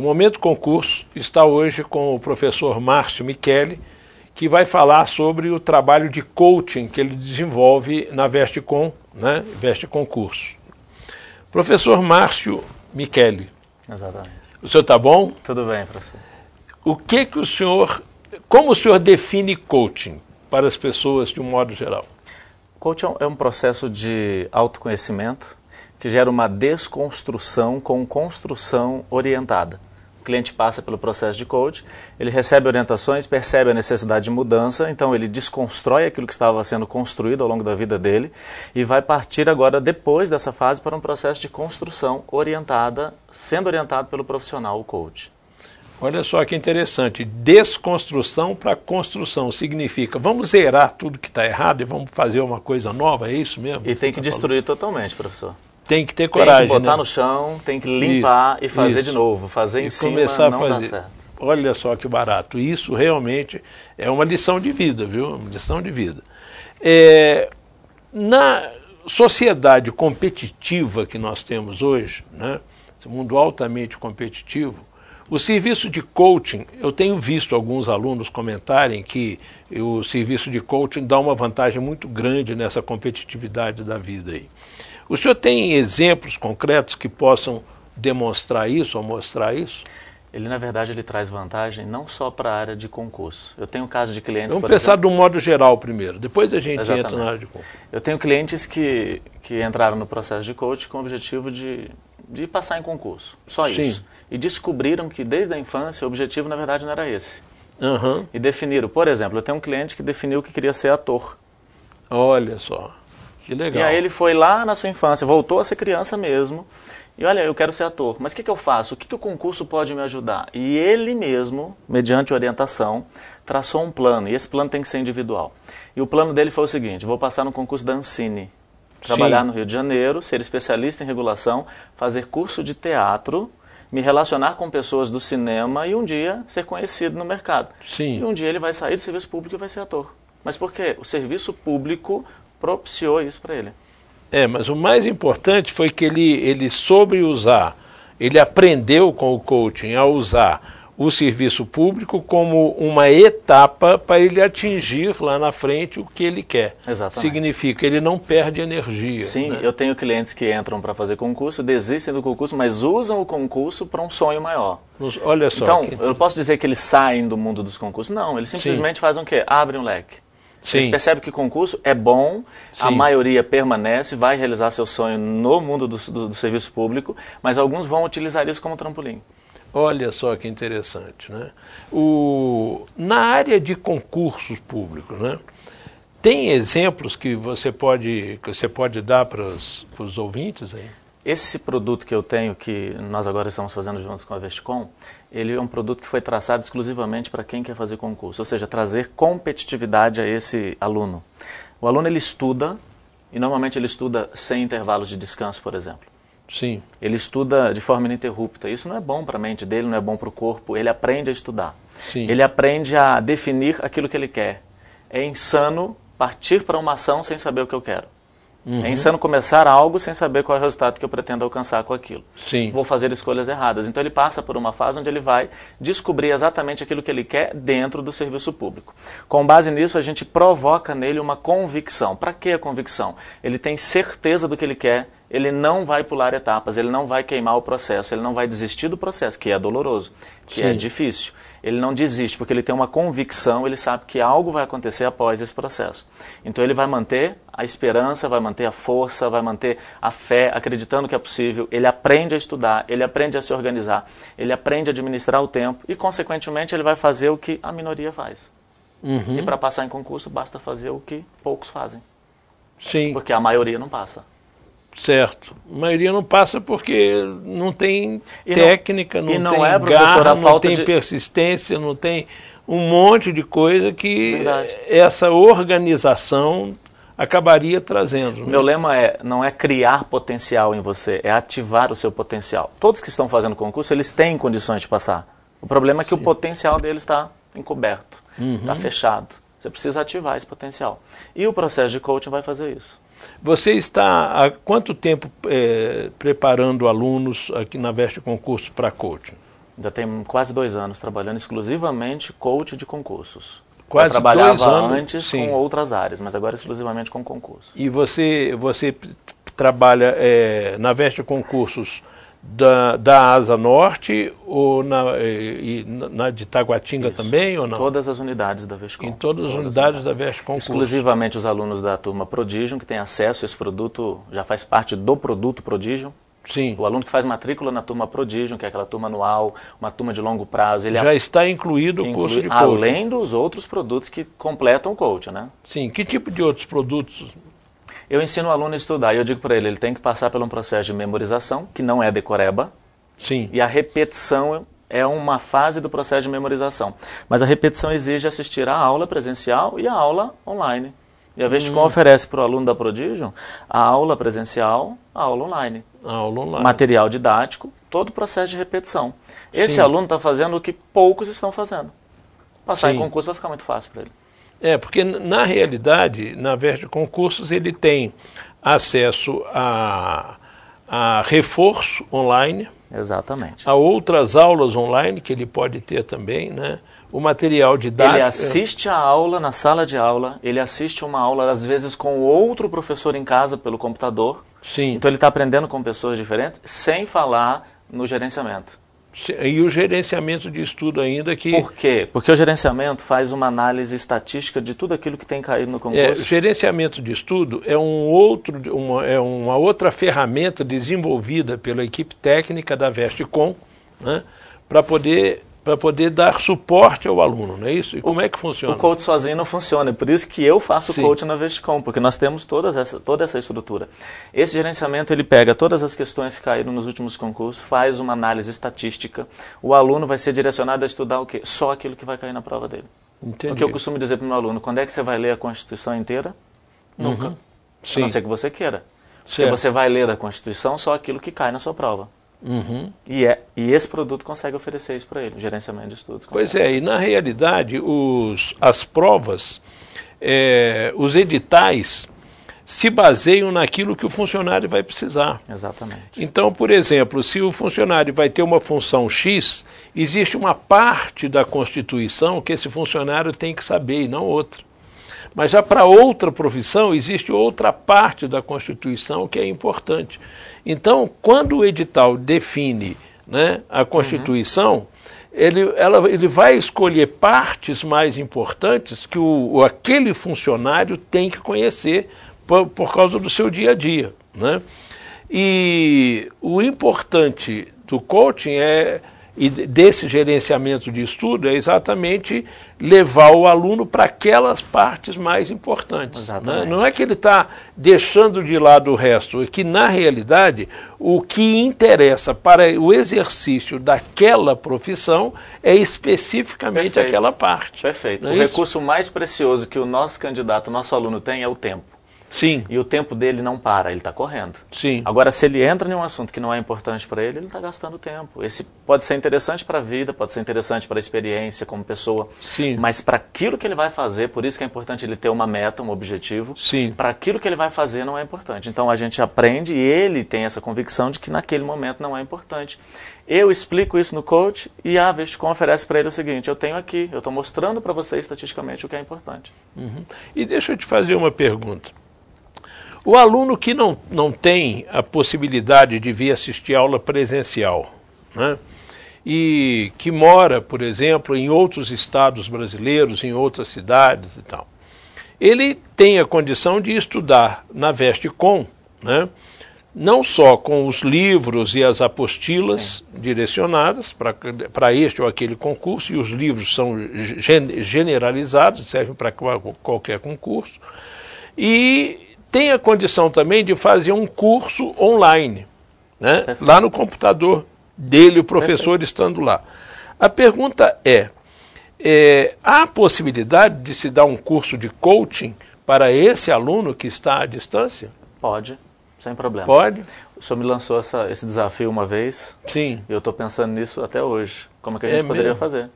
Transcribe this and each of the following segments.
Momento Concurso está hoje com o professor Márcio Micheli, que vai falar sobre o trabalho de coaching que ele desenvolve na Vestcom, né? Veste Concurso. Professor Márcio Micheli. Exatamente. O senhor está bom? Tudo bem, professor. Como o senhor define coaching para as pessoas de um modo geral? Coaching é um processo de autoconhecimento que gera uma desconstrução com construção orientada. O cliente passa pelo processo de coaching, ele recebe orientações, percebe a necessidade de mudança, então ele desconstrói aquilo que estava sendo construído ao longo da vida dele e vai partir agora, depois dessa fase, para um processo de construção orientada, sendo orientado pelo profissional, o coach. Olha só que interessante, desconstrução para construção, significa vamos zerar tudo que está errado e vamos fazer uma coisa nova, é isso mesmo? E tem que destruir totalmente, professor. Tem que ter coragem, tem que botar, né? No chão, tem que limpar e fazer de novo, fazer em cima começar não dá certo. Olha só que barato, isso realmente é uma lição de vida, viu? Uma lição de vida. Na sociedade competitiva que nós temos hoje, né? Esse mundo altamente competitivo, o serviço de coaching, eu tenho visto alguns alunos comentarem que o serviço de coaching dá uma vantagem muito grande nessa competitividade da vida aí. O senhor tem exemplos concretos que possam demonstrar isso ou mostrar isso? Ele, na verdade, ele traz vantagem não só para a área de concurso. Eu tenho casos de clientes... Vamos pensar de um modo geral primeiro, depois a gente Exatamente. Entra na área de concurso. Eu tenho clientes que entraram no processo de coaching com o objetivo de passar em concurso, só isso. Sim. E descobriram que desde a infância o objetivo, na verdade, não era esse. Uhum. E definiram, por exemplo, eu tenho um cliente que definiu que queria ser ator. Olha só. Que legal. E aí ele foi lá na sua infância, voltou a ser criança mesmo, e olha, eu quero ser ator, mas o que eu faço? O que o concurso pode me ajudar? E ele mesmo, mediante orientação, traçou um plano, e esse plano tem que ser individual. E o plano dele foi o seguinte, vou passar no concurso da Ancine, trabalhar no Rio de Janeiro, ser especialista em regulação, fazer curso de teatro, me relacionar com pessoas do cinema e um dia ser conhecido no mercado. Sim. E um dia ele vai sair do serviço público e vai ser ator. Mas por quê? O serviço público propiciou isso para ele. Mas o mais importante foi que ele soube usar, ele aprendeu com o coaching a usar o serviço público como uma etapa para ele atingir lá na frente o que ele quer. Exatamente. Significa, ele não perde energia. Sim, né? Eu tenho clientes que entram para fazer concurso, desistem do concurso, mas usam o concurso para um sonho maior. Olha só. Então, eu não posso dizer que eles saem do mundo dos concursos, não, eles simplesmente fazem o quê? Abrem um leque. Sim. Eles percebem que concurso é bom, Sim. A maioria permanece, vai realizar seu sonho no mundo do serviço público, mas alguns vão utilizar isso como trampolim. Olha só que interessante, né? Na área de concursos públicos, né? Tem exemplos que você pode dar para os ouvintes aí? Esse produto que eu tenho, que nós agora estamos fazendo juntos com a Vestcom, ele é um produto que foi traçado exclusivamente para quem quer fazer concurso, ou seja, trazer competitividade a esse aluno. O aluno ele estuda, e normalmente ele estuda sem intervalos de descanso, por exemplo. Sim. Ele estuda de forma ininterrupta. Isso não é bom para a mente dele, não é bom para o corpo. Ele aprende a estudar. Sim. Ele aprende a definir aquilo que ele quer. É insano partir para uma ação sem saber o que eu quero. Uhum. É insano começar algo sem saber qual é o resultado que eu pretendo alcançar com aquilo. Sim. Vou fazer escolhas erradas. Então ele passa por uma fase onde ele vai descobrir exatamente aquilo que ele quer dentro do serviço público. Com base nisso, a gente provoca nele uma convicção. Para que a convicção? Ele tem certeza do que ele quer, ele não vai pular etapas, ele não vai queimar o processo, ele não vai desistir do processo, que é doloroso, que Sim. é difícil. Ele não desiste, porque ele tem uma convicção, ele sabe que algo vai acontecer após esse processo. Então ele vai manter a esperança, vai manter a força, vai manter a fé, acreditando que é possível. Ele aprende a estudar, ele aprende a se organizar, ele aprende a administrar o tempo e, consequentemente, ele vai fazer o que a minoria faz. Uhum. E para passar em concurso, basta fazer o que poucos fazem. Sim. Porque a maioria não passa. Certo. A maioria não passa porque não tem técnica, não tem garra, não tem persistência, não tem um monte de coisa que essa organização acabaria trazendo. Meu lema não é criar potencial em você, é ativar o seu potencial. Todos que estão fazendo concurso, eles têm condições de passar. O problema é que o potencial deles está encoberto, está fechado. Você precisa ativar esse potencial. E o processo de coaching vai fazer isso. Você está há quanto tempo preparando alunos aqui na Veste Concurso para coaching? Já tem quase 2 anos trabalhando exclusivamente coach de concursos. Quase Eu trabalhava 2 anos, antes sim, com outras áreas, mas agora exclusivamente com concursos. E você trabalha na Veste Concursos da Asa Norte ou na de Taguatinga também ou não? Todas as unidades da Vestcom. Em todas as unidades da Veste Concursos. Exclusivamente os alunos da turma Prodigium, que têm acesso a esse produto, já faz parte do produto Prodigium. Sim. O aluno que faz matrícula na turma Prodigium, que é aquela turma anual, uma turma de longo prazo, ele já está incluído o curso de coaching. Além dos outros produtos que completam o coaching, né? Sim. Que tipo de outros produtos? Eu ensino o aluno a estudar e eu digo para ele tem que passar por um processo de memorização, que não é decoreba. Sim. E a repetição é uma fase do processo de memorização. Mas a repetição exige assistir a aula presencial e a aula online. E a Vestcom oferece para o aluno da Prodigium a aula presencial, a aula online. Material didático, todo o processo de repetição. Esse aluno está fazendo o que poucos estão fazendo. Passar em concurso vai ficar muito fácil para ele. Porque na realidade, na Veste Concursos, ele tem acesso a reforço online. Exatamente. A outras aulas online que ele pode ter também, né? O material didático. Ele assiste a aula na sala de aula, ele assiste uma aula, às vezes, com outro professor em casa pelo computador. Sim. Então ele está aprendendo com pessoas diferentes, sem falar no gerenciamento. E o gerenciamento de estudo ainda que... Por quê? Porque o gerenciamento faz uma análise estatística de tudo aquilo que tem caído no concurso. O gerenciamento de estudo é uma outra ferramenta desenvolvida pela equipe técnica da Vestcom, né, para poder dar suporte ao aluno, não é isso? E como é que funciona? O coach sozinho não funciona, é por isso que eu faço coach na Vestcom, porque nós temos toda essa estrutura. Esse gerenciamento, ele pega todas as questões que caíram nos últimos concursos, faz uma análise estatística, o aluno vai ser direcionado a estudar o quê? Só aquilo que vai cair na prova dele. Entendi. O que eu costumo dizer para o meu aluno, quando é que você vai ler a Constituição inteira? Nunca. A não ser que você queira. Porque você vai ler a Constituição só aquilo que cai na sua prova. E esse produto consegue oferecer isso para ele, o gerenciamento de estudos. Pois e na realidade as provas, os editais se baseiam naquilo que o funcionário vai precisar. Exatamente. Então, por exemplo, se o funcionário vai ter uma função X, existe uma parte da Constituição que esse funcionário tem que saber e não outra. Mas já para outra profissão, existe outra parte da Constituição que é importante. Então, quando o edital define, né, a Constituição, ele vai escolher partes mais importantes que aquele funcionário tem que conhecer por causa do seu dia a dia, né? E o importante do coaching e desse gerenciamento de estudo é exatamente levar o aluno para aquelas partes mais importantes. Né? Não é que ele está deixando de lado o resto, é que, na realidade, o que interessa para o exercício daquela profissão é especificamente aquela parte. Perfeito. O recurso mais precioso que o nosso candidato, o nosso aluno tem é o tempo. Sim. E o tempo dele não para, ele está correndo. Sim. Agora, se ele entra em um assunto que não é importante para ele está gastando tempo. Esse pode ser interessante para a vida, pode ser interessante para a experiência como pessoa. Sim. Mas para aquilo que ele vai fazer, por isso que é importante ele ter uma meta, um objetivo. Sim. Para aquilo que ele vai fazer não é importante. Então a gente aprende e ele tem essa convicção de que naquele momento não é importante. Eu explico isso no coach e a Vestcom oferece para ele o seguinte, eu tenho aqui, eu estou mostrando para você estatisticamente o que é importante. E deixa eu te fazer uma pergunta. O aluno que não tem a possibilidade de vir assistir aula presencial, né, e que mora, por exemplo, em outros estados brasileiros, em outras cidades e tal, ele tem a condição de estudar na Vestcom, né, não só com os livros e as apostilas direcionadas para este ou aquele concurso, e os livros são generalizados, servem para qualquer concurso, e tem a condição também de fazer um curso online, né? Lá no computador dele, o professor estando lá. A pergunta há possibilidade de se dar um curso de coaching para esse aluno que está à distância? Pode, sem problema. Pode? O senhor me lançou esse desafio uma vez. Sim. E eu estou pensando nisso até hoje. Como é que a gente poderia fazer?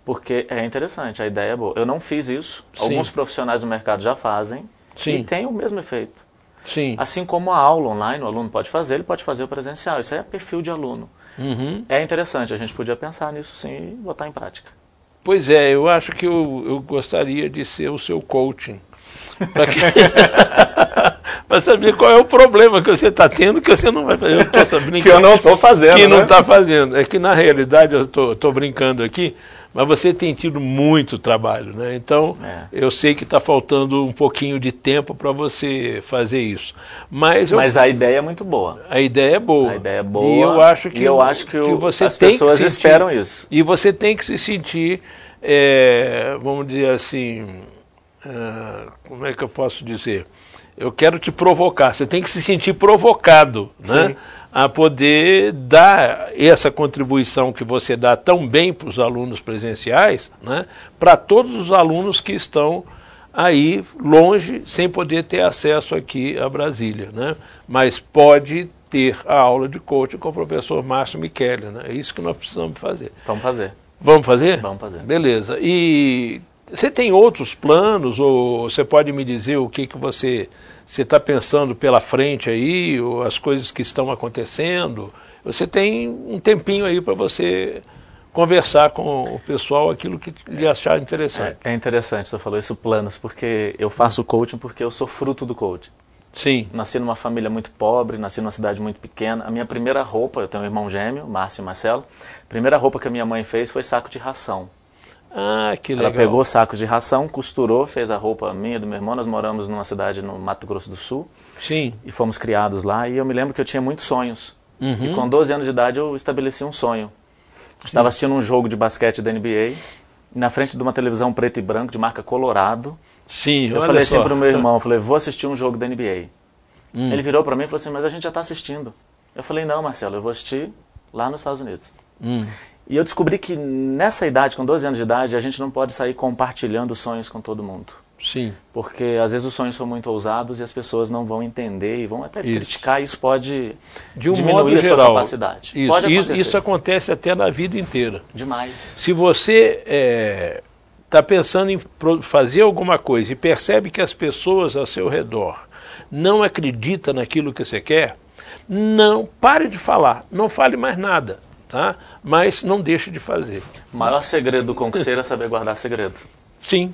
Porque é interessante, a ideia é boa. Eu não fiz isso, alguns profissionais do mercado já fazem. Sim. E tem o mesmo efeito. Sim. Assim como a aula online, o aluno pode fazer, ele pode fazer o presencial. Isso aí é perfil de aluno. É interessante, a gente podia pensar nisso sim e botar em prática. Pois é, eu acho que eu gostaria de ser o seu coaching. Para saber qual é o problema que você está tendo, que você não vai fazer. Eu tô brincando, que eu não estou fazendo. Que não está fazendo. É que, na realidade, eu estou brincando aqui, mas você tem tido muito trabalho, né? Então, eu sei que está faltando um pouquinho de tempo para você fazer isso. Mas a ideia é muito boa. A ideia é boa. A ideia é boa. E eu acho que, você as tem pessoas que esperam isso. E você tem que se sentir, vamos dizer assim, como é que eu posso dizer? Eu quero te provocar. Você tem que se sentir provocado, né? A poder dar essa contribuição que você dá tão bem para os alunos presenciais, né? Para todos os alunos que estão aí longe, sem poder ter acesso aqui a Brasília, né? Mas pode ter a aula de coaching com o professor Márcio Micheli, né? É isso que nós precisamos fazer. Vamos fazer. Vamos fazer? Vamos fazer. Beleza. E você tem outros planos, ou você pode me dizer o que você está pensando pela frente aí, ou as coisas que estão acontecendo? Você tem um tempinho aí para você conversar com o pessoal aquilo que lhe achar interessante. É interessante, você falou isso, planos, porque eu faço coaching porque eu sou fruto do coaching. Sim. Nasci numa família muito pobre, nasci numa cidade muito pequena. A minha primeira roupa, eu tenho um irmão gêmeo, Márcio e Marcelo, a primeira roupa que a minha mãe fez foi saco de ração. Ah, que legal. Ela pegou sacos de ração, costurou, fez a roupa minha e do meu irmão. Nós moramos numa cidade no Mato Grosso do Sul. Sim. E fomos criados lá. E eu me lembro que eu tinha muitos sonhos. E com 12 anos de idade eu estabeleci um sonho. Estava assistindo um jogo de basquete da NBA, na frente de uma televisão preto e branco, de marca Colorado. Sim, eu falei assim para o meu irmão, eu falei, vou assistir um jogo da NBA. Ele virou para mim e falou assim, mas a gente já está assistindo. Eu falei, não, Marcelo, eu vou assistir lá nos Estados Unidos. E eu descobri que nessa idade, com 12 anos de idade, a gente não pode sair compartilhando sonhos com todo mundo. Sim. Porque às vezes os sonhos são muito ousados e as pessoas não vão entender e vão até criticar, e isso pode diminuir a sua capacidade. Isso acontece até na vida inteira. Demais. Se você está pensando em fazer alguma coisa e percebe que as pessoas ao seu redor não acreditam naquilo que você quer, não pare de falar, não fale mais nada. Tá? Mas não deixe de fazer. O maior segredo do concurseiro é saber guardar segredo. Sim.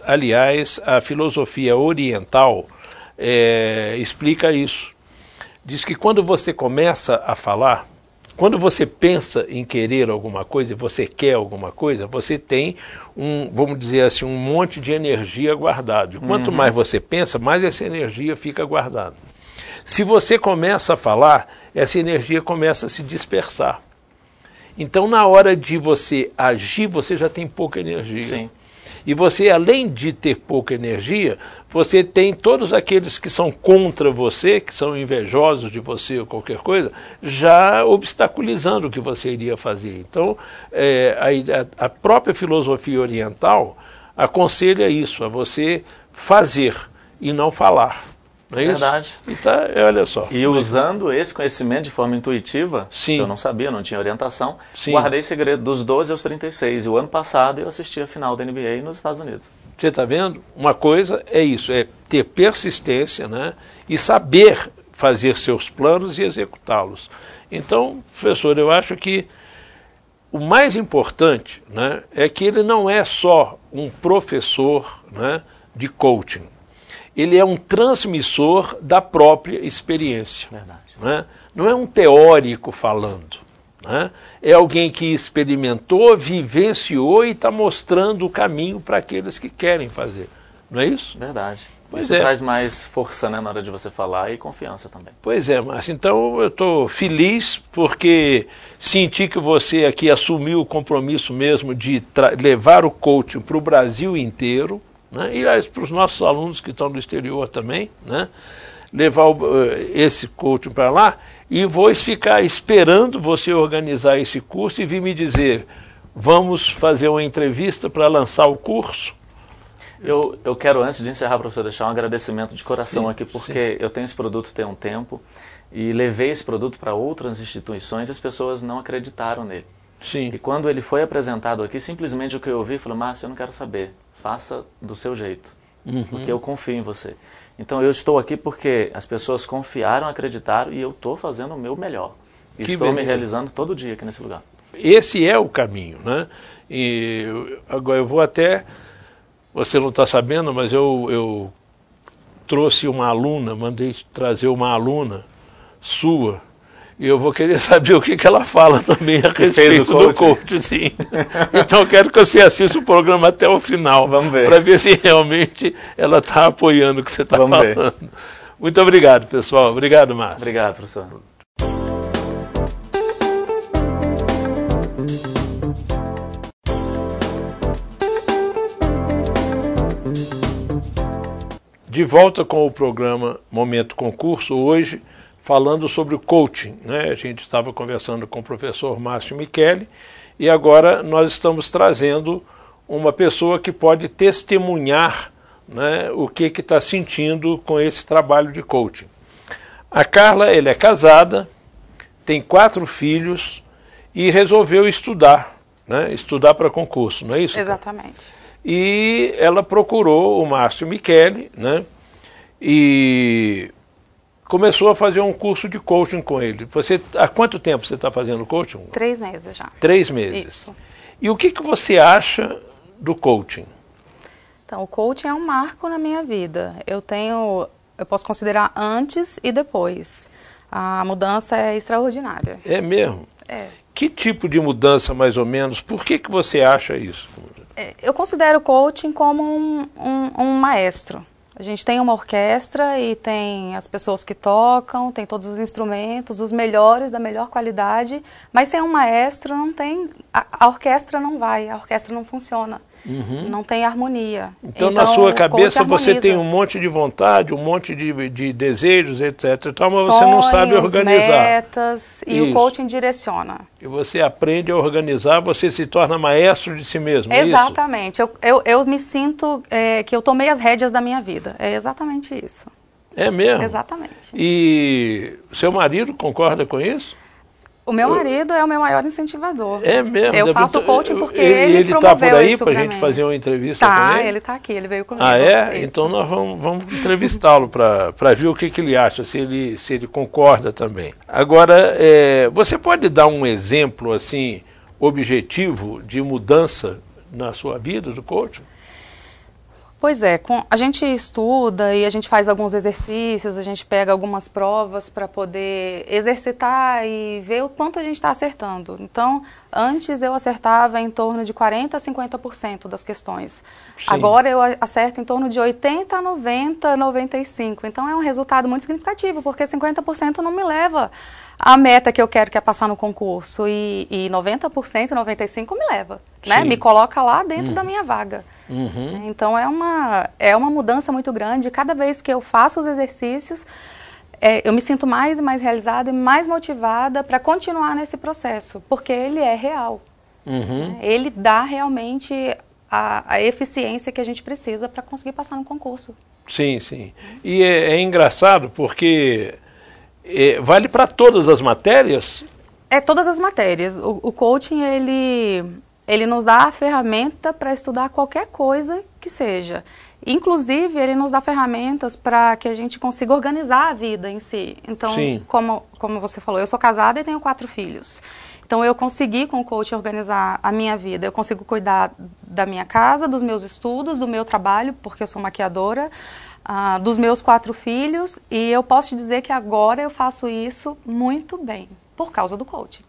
Aliás, a filosofia oriental explica isso. Diz que quando você começa a falar, quando você pensa em querer alguma coisa, você quer alguma coisa, você tem vamos dizer assim, um monte de energia guardado. E quanto mais você pensa, mais essa energia fica guardada. Se você começa a falar, essa energia começa a se dispersar. Então, na hora de você agir, você já tem pouca energia. Sim. E você, além de ter pouca energia, você tem todos aqueles que são contra você, que são invejosos de você ou qualquer coisa, já obstaculizando o que você iria fazer. Então, a própria filosofia oriental aconselha isso, a você fazer e não falar. Não é verdade. Isso? E olha só. E usando esse conhecimento de forma intuitiva, Sim. eu não sabia, não tinha orientação, Sim. guardei segredo dos 12 aos 36. E o ano passado eu assisti a final da NBA nos Estados Unidos. Você está vendo? Uma coisa é isso, é ter persistência, né? E saber fazer seus planos e executá-los. Então, professor, eu acho que o mais importante, né, é que ele não é só um professor, né, de coaching. Ele é um transmissor da própria experiência. Verdade. Né? Não é um teórico falando. Né? É alguém que experimentou, vivenciou e está mostrando o caminho para aqueles que querem fazer. Não é isso? Verdade. Pois isso traz mais força, né, na hora de você falar, e confiança também. Pois é, Márcio. Então eu estou feliz porque senti que você aqui assumiu o compromisso mesmo de levar o coaching para o Brasil inteiro. Né? E para os nossos alunos que estão no exterior também, né? Levar esse coaching para lá, e vou ficar esperando você organizar esse curso e vir me dizer, vamos fazer uma entrevista para lançar o curso? Eu quero, antes de encerrar, professor, deixar um agradecimento de coração sim, aqui, porque eu tenho esse produto tem um tempo, e levei esse produto para outras instituições e as pessoas não acreditaram nele. Sim. E quando ele foi apresentado aqui, simplesmente o que eu ouvi, falei, Márcio, eu não quero saber. Faça do seu jeito, porque eu confio em você. Então eu estou aqui porque as pessoas confiaram, acreditaram e eu estou fazendo o meu melhor. E estou me realizando todo dia aqui nesse lugar. Esse é o caminho, né? E agora eu vou até, você não está sabendo, mas eu trouxe uma aluna, mandei trazer uma aluna sua, e eu vou querer saber o que ela fala também a respeito do coach, sim. Então eu quero que você assista o programa até o final. Vamos ver. Para ver se realmente ela está apoiando o que você está falando. Ver. Muito obrigado, pessoal. Obrigado, Márcio. Obrigado, professor. De volta com o programa Momento Concurso, hoje falando sobre o coaching, né? A gente estava conversando com o professor Márcio Micheli e agora nós estamos trazendo uma pessoa que pode testemunhar, né, o que está sentindo com esse trabalho de coaching. A Carla, ela é casada, tem 4 filhos e resolveu estudar, né? Estudar para concurso, não é isso? Exatamente. E ela procurou o Márcio Micheli, né? E começou a fazer um curso de coaching com ele. Há quanto tempo você está fazendo coaching? 3 meses já. 3 meses. Isso. E o que você acha do coaching? Então, o coaching é um marco na minha vida. Eu posso considerar antes e depois. A mudança é extraordinária. É mesmo? É. Que tipo de mudança, mais ou menos? Por que você acha isso? Eu considero o coaching como um maestro. A gente tem uma orquestra e tem as pessoas que tocam, tem todos os instrumentos, os melhores, da melhor qualidade, mas sem um maestro não tem, a orquestra não vai, a orquestra não funciona, não tem harmonia. Então na sua cabeça você tem um monte de vontade, um monte de desejos, etc. Então, mas você não sabe organizar. Metas, e o coaching direciona. E você aprende a organizar, você se torna maestro de si mesmo, exatamente. É isso? Eu me sinto que eu tomei as rédeas da minha vida. É exatamente isso. É mesmo? Exatamente. E seu marido concorda com isso? O meu marido é o meu maior incentivador. É mesmo? Eu faço coaching porque ele promoveu tá por aí isso para pra gente mim. fazer uma entrevista com ele? Ele está aqui, ele veio comigo. Ah, é? Isso. Então nós vamos entrevistá-lo para ver o que ele acha, se ele concorda também. Agora, você pode dar um exemplo assim objetivo de mudança na sua vida do coaching? Pois é, a gente estuda e a gente faz alguns exercícios, a gente pega algumas provas para poder exercitar e ver o quanto a gente está acertando. Então, antes eu acertava em torno de 40% a 50% das questões. Sim. Agora eu acerto em torno de 80%, 90%, 95%. Então é um resultado muito significativo, porque 50% não me leva à meta que eu quero, que é passar no concurso, e 90%, 95% me leva, né? Me coloca lá dentro da minha vaga. Então é uma mudança muito grande. Cada vez que eu faço os exercícios, eu me sinto mais e mais realizada e mais motivada para continuar nesse processo, porque ele é real. Ele dá realmente a eficiência que a gente precisa para conseguir passar no concurso. Sim, sim. E é engraçado porque vale para todas as matérias? Todas as matérias. O coaching, ele nos dá a ferramenta para estudar qualquer coisa que seja. Inclusive, ele nos dá ferramentas para que a gente consiga organizar a vida em si. Então, como você falou, eu sou casada e tenho 4 filhos. Então, eu consegui, com o coaching, organizar a minha vida. Eu consigo cuidar da minha casa, dos meus estudos, do meu trabalho, porque eu sou maquiadora, dos meus 4 filhos. E eu posso te dizer que agora eu faço isso muito bem, por causa do coaching.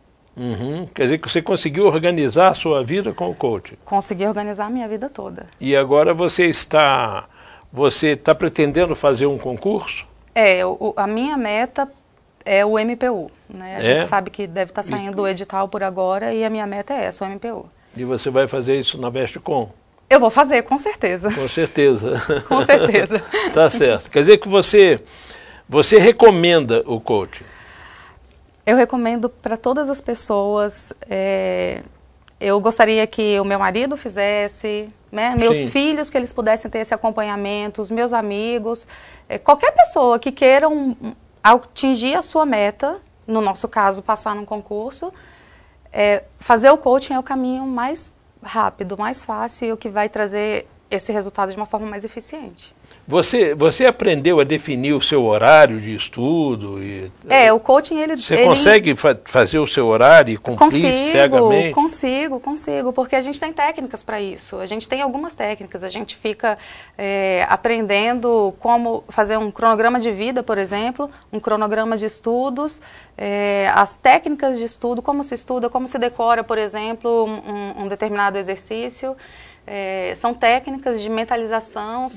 Quer dizer que você conseguiu organizar a sua vida com o coaching? Consegui organizar a minha vida toda. E agora você está pretendendo fazer um concurso? A minha meta é o MPU. Né? A gente sabe que deve estar saindo o edital por agora e a minha meta é essa, o MPU. E você vai fazer isso na Vestcom? Eu vou fazer, com certeza. Com certeza. Com certeza. Tá certo. Quer dizer que você recomenda o coaching? Eu recomendo para todas as pessoas. Eu gostaria que o meu marido fizesse, né? Meus filhos, que eles pudessem ter esse acompanhamento, os meus amigos, qualquer pessoa que queira atingir a sua meta, no nosso caso, passar num concurso, fazer o coaching é o caminho mais rápido, mais fácil e o que vai trazer esse resultado de uma forma mais eficiente. Você aprendeu a definir o seu horário de estudo? O coaching, Você consegue fazer o seu horário e cumprir cegamente? Consigo, porque a gente tem técnicas para isso. A gente tem algumas técnicas. A gente fica aprendendo como fazer um cronograma de vida, por exemplo, um cronograma de estudos, as técnicas de estudo, como se estuda, como se decora, por exemplo, um determinado exercício. São técnicas de mentalização,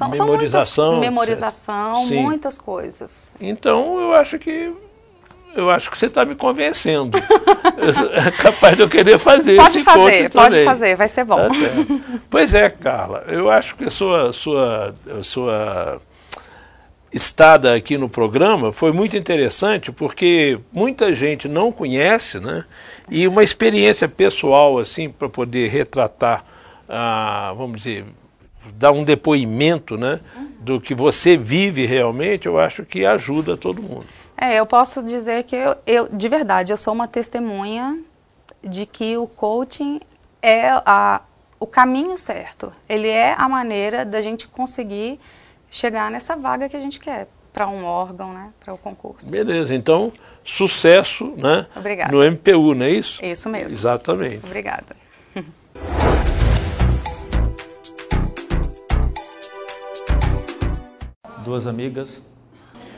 memorização, muitas coisas. Então, eu acho que você está me convencendo. É capaz de eu querer fazer esse encontro também. Pode fazer, vai ser bom. Tá certo. Pois é, Carla, eu acho que a sua estada aqui no programa foi muito interessante, porque muita gente não conhece, né? E uma experiência pessoal, assim, para poder retratar, vamos dizer, dar um depoimento, né, do que você vive realmente, eu acho que ajuda todo mundo. Eu posso dizer que de verdade, eu sou uma testemunha de que o coaching é o caminho certo. Ele é a maneira da gente conseguir chegar nessa vaga que a gente quer, para um órgão, né, para o concurso. Beleza, então, sucesso, né, Obrigada. No MPU, não é isso? Isso mesmo. Exatamente. Obrigada. Duas amigas,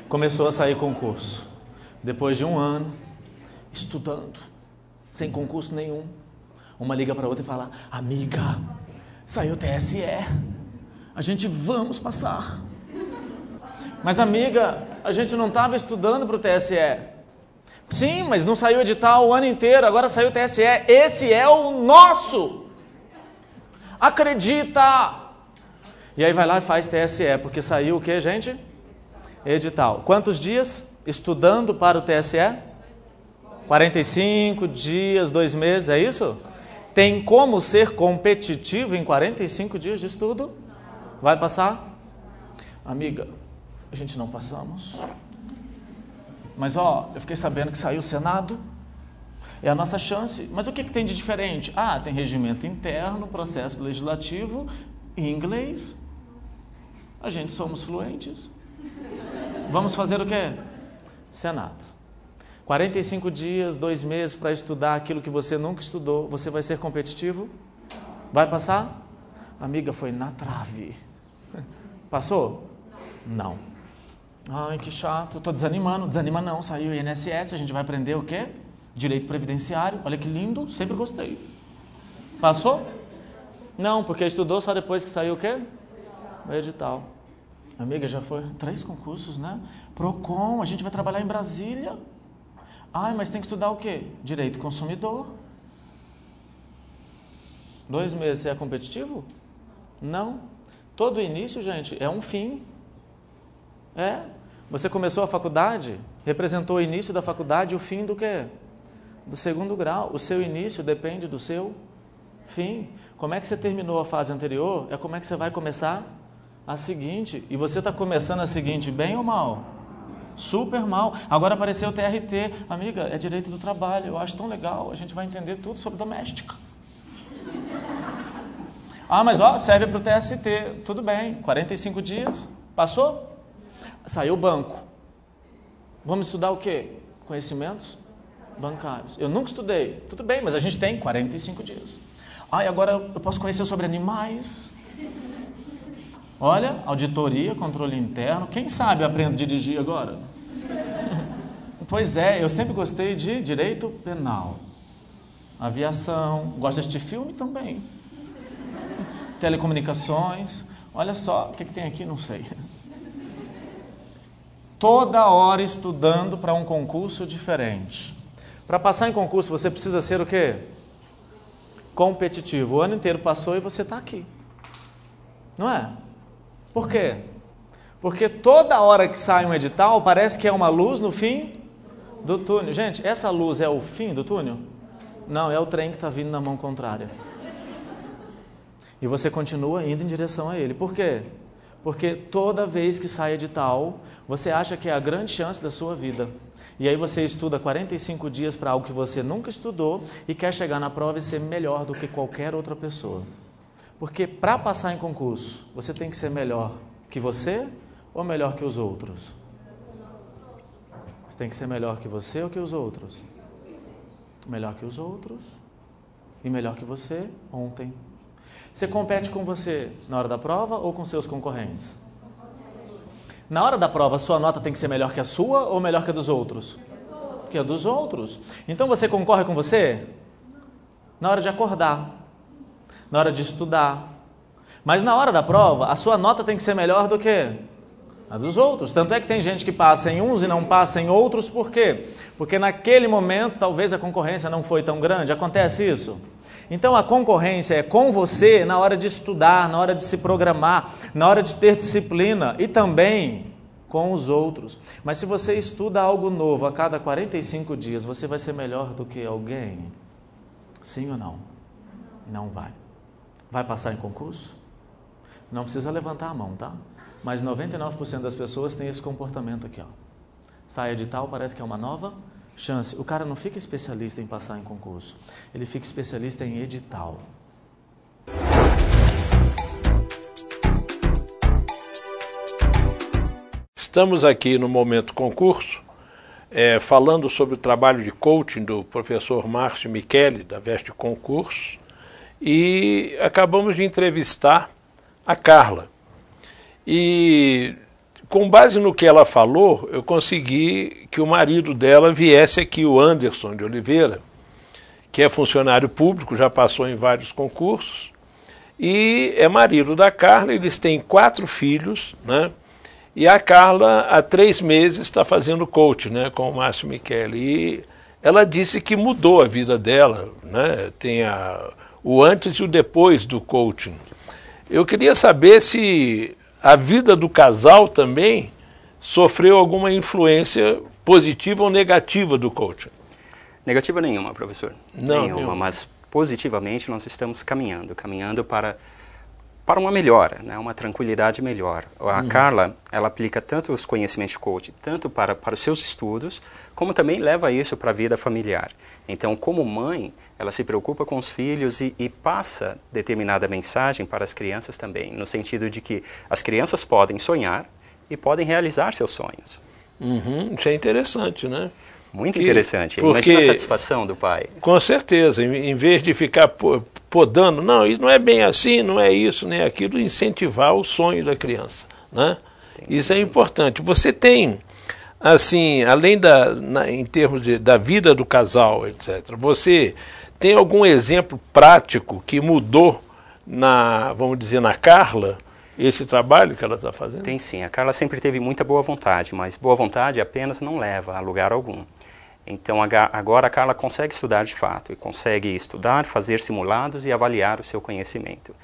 começou a sair concurso. Depois de um ano, estudando, sem concurso nenhum, uma liga para outra e fala: amiga, saiu o TSE, a gente vamos passar. Mas amiga, a gente não estava estudando para o TSE. Sim, mas não saiu edital o ano inteiro, agora saiu o TSE, esse é o nosso. Acredita! E aí vai lá e faz TSE, porque saiu o que, gente? Edital. Quantos dias estudando para o TSE? 45 dias, 2 meses, é isso? Tem como ser competitivo em 45 dias de estudo? Vai passar? Amiga, a gente não passamos. Mas eu fiquei sabendo que saiu o Senado. É a nossa chance. Mas o que tem de diferente? Tem regimento interno, processo legislativo e inglês. A gente somos fluentes. Vamos fazer o quê? Senado. 45 dias, 2 meses para estudar aquilo que você nunca estudou. Você vai ser competitivo? Vai passar? Amiga, foi na trave. Passou? Não. Ai, que chato. Estou desanimando. Desanima não. Saiu o INSS. A gente vai aprender o quê? Direito previdenciário. Olha que lindo. Sempre gostei. Passou? Não, porque estudou só depois que saiu o quê? O edital. Amiga, já foi 3 concursos, né? Procon, a gente vai trabalhar em Brasília. Mas tem que estudar o quê? Direito consumidor. 2 meses, você é competitivo? Não. Todo início, gente, é um fim. Você começou a faculdade, representou o início da faculdade e o fim do quê? Do 2º grau. O seu início depende do seu fim. Como é que você terminou a fase anterior, é como é que você vai começar a seguinte. E você está começando a seguinte bem ou mal? Super mal. Agora apareceu o TRT. Amiga, é direito do trabalho. Eu acho tão legal. A gente vai entender tudo sobre doméstica. Mas serve para o TST. Tudo bem. 45 dias. Passou? Saiu o banco. Vamos estudar o quê? Conhecimentos bancários. Eu nunca estudei. Tudo bem, mas a gente tem 45 dias. Agora eu posso conhecer sobre animais. Olha, auditoria, controle interno. Quem sabe eu aprendo a dirigir agora? Pois é, eu sempre gostei de direito penal. Aviação, gosto de assistir filme também. Telecomunicações. Olha só, o que tem aqui? Não sei. Toda hora estudando para um concurso diferente. Para passar em concurso, você precisa ser o quê? Competitivo. O ano inteiro passou e você está aqui. Não é? Por quê? Porque toda hora que sai um edital, parece que é uma luz no fim do túnel. Gente, essa luz é o fim do túnel? Não, é o trem que está vindo na mão contrária. E você continua indo em direção a ele. Por quê? Porque toda vez que sai edital, você acha que é a grande chance da sua vida. E aí você estuda 45 dias para algo que você nunca estudou e quer chegar na prova e ser melhor do que qualquer outra pessoa. Porque para passar em concurso, você tem que ser melhor que você ou melhor que os outros? Você tem que ser melhor que você ou que os outros? Melhor que os outros e melhor que você ontem. Você compete com você na hora da prova ou com seus concorrentes? Na hora da prova, a sua nota tem que ser melhor que a sua ou melhor que a dos outros? Que a dos outros. Então você concorre com você? Na hora de acordar, na hora de estudar. Mas na hora da prova, a sua nota tem que ser melhor do que a dos outros. Tanto é que tem gente que passa em uns e não passa em outros. Por quê? Porque naquele momento talvez a concorrência não foi tão grande. Acontece isso? Então a concorrência é com você na hora de estudar, na hora de se programar, na hora de ter disciplina e também com os outros. Mas se você estuda algo novo a cada 45 dias, você vai ser melhor do que alguém? Sim ou não? Não vai. Vai passar em concurso? Não precisa levantar a mão, tá? Mas 99% das pessoas têm esse comportamento aqui, ó. Sai edital, parece que é uma nova chance. O cara não fica especialista em passar em concurso. Ele fica especialista em edital. Estamos aqui no Momento Concurso, falando sobre o trabalho de coaching do professor Márcio Micheli, da Veste Concursos, e acabamos de entrevistar a Carla. E com base no que ela falou, eu consegui que o marido dela viesse aqui, o Anderson de Oliveira, que é funcionário público, já passou em vários concursos, e é marido da Carla. Eles têm 4 filhos, né? E a Carla, há 3 meses, está fazendo coaching, né, com o Márcio Micheli. E ela disse que mudou a vida dela, né? Tem o antes e o depois do coaching. Eu queria saber se a vida do casal também sofreu alguma influência positiva ou negativa do coaching. Negativa nenhuma, professor. Não, nenhuma, mas positivamente nós estamos caminhando para uma melhora, né? Uma tranquilidade melhor. A Carla, ela aplica tanto os conhecimentos de coaching, tanto para os seus estudos, como também leva isso para a vida familiar. Então, como mãe, ela se preocupa com os filhos e passa determinada mensagem para as crianças também, no sentido de que as crianças podem sonhar e podem realizar seus sonhos. Isso é interessante, né? Muito interessante. Porque, imagina a satisfação do pai. Com certeza, em vez de ficar podando, não, isso não é bem assim, não é isso, nem aquilo, incentivar o sonho da criança, né? Isso é importante. Você tem, assim, além em termos da vida do casal, etc., você tem algum exemplo prático que mudou vamos dizer, na Carla, esse trabalho que ela está fazendo? Tem sim. A Carla sempre teve muita boa vontade, mas boa vontade apenas não leva a lugar algum. Então agora a Carla consegue estudar de fato, e consegue estudar, fazer simulados e avaliar o seu conhecimento.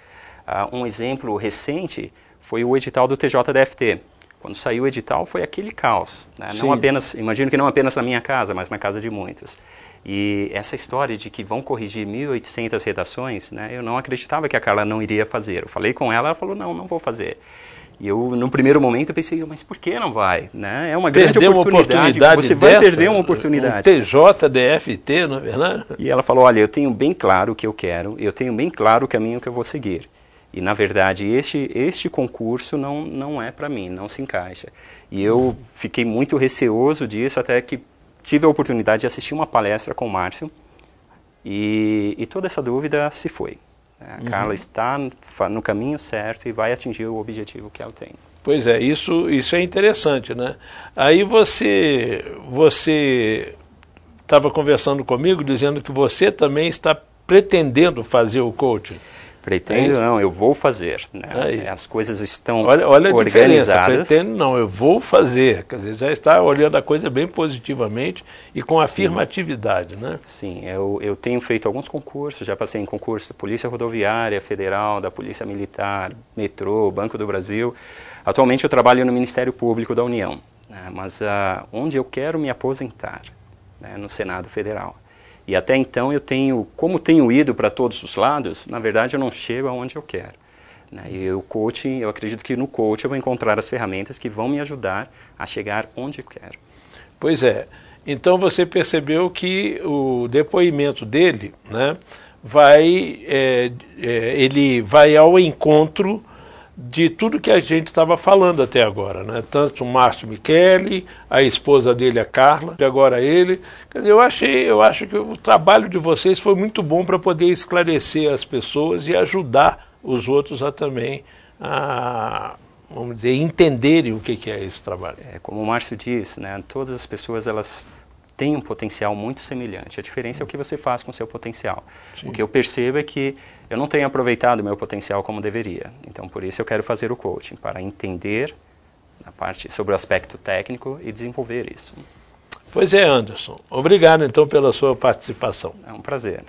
Um exemplo recente foi o edital do TJDFT. Quando saiu o edital foi aquele caos, né? Não apenas, imagino que não apenas na minha casa, mas na casa de muitos. E essa história de que vão corrigir 1.800 redações, né, eu não acreditava que a Carla não iria fazer. Eu falei com ela, ela falou, não vou fazer. E eu, no primeiro momento, pensei, mas por que não vai? Né? É uma grande oportunidade, você vai perder uma oportunidade. Um TJDFT, não é verdade? E ela falou, olha, eu tenho bem claro o que eu quero, eu tenho bem claro o caminho que eu vou seguir. E, na verdade, este concurso não é para mim, não se encaixa. E eu fiquei muito receoso disso, até que tive a oportunidade de assistir uma palestra com o Márcio, e toda essa dúvida se foi. A Carla está no caminho certo e vai atingir o objetivo que ela tem. Pois é, isso é interessante, né? Aí você estava conversando comigo, dizendo que você também está pretendendo fazer o coaching. Pretendo não, eu vou fazer. Né? As coisas estão olha a organizadas. Diferença, pretendo não, eu vou fazer. Quer dizer, já está olhando a coisa bem positivamente e com afirmatividade, né? Sim, eu tenho feito alguns concursos, já passei em concurso da Polícia Rodoviária Federal, da Polícia Militar, Metrô, Banco do Brasil. Atualmente eu trabalho no Ministério Público da União, né? Mas onde eu quero me aposentar, né? No Senado Federal. E até então como tenho ido para todos os lados, na verdade eu não chego aonde eu quero. Né? E o coaching, eu acredito que no coaching eu vou encontrar as ferramentas que vão me ajudar a chegar onde eu quero. Pois é. Então você percebeu que o depoimento dele, né, ele vai ao encontro de tudo que a gente estava falando até agora, né? Tanto o Márcio Michele, a esposa dele, a Carla, e agora ele. Quer dizer, eu acho que o trabalho de vocês foi muito bom para poder esclarecer as pessoas e ajudar os outros a também, vamos dizer, entenderem o que é esse trabalho. Como o Márcio disse, né, todas as pessoas elas têm um potencial muito semelhante. A diferença é o que você faz com o seu potencial. Sim. O que eu percebo é que eu não tenho aproveitado o meu potencial como deveria. Então, por isso eu quero fazer o coaching, para entender a parte sobre o aspecto técnico e desenvolver isso. Pois é, Anderson. Obrigado, então, pela sua participação. É um prazer.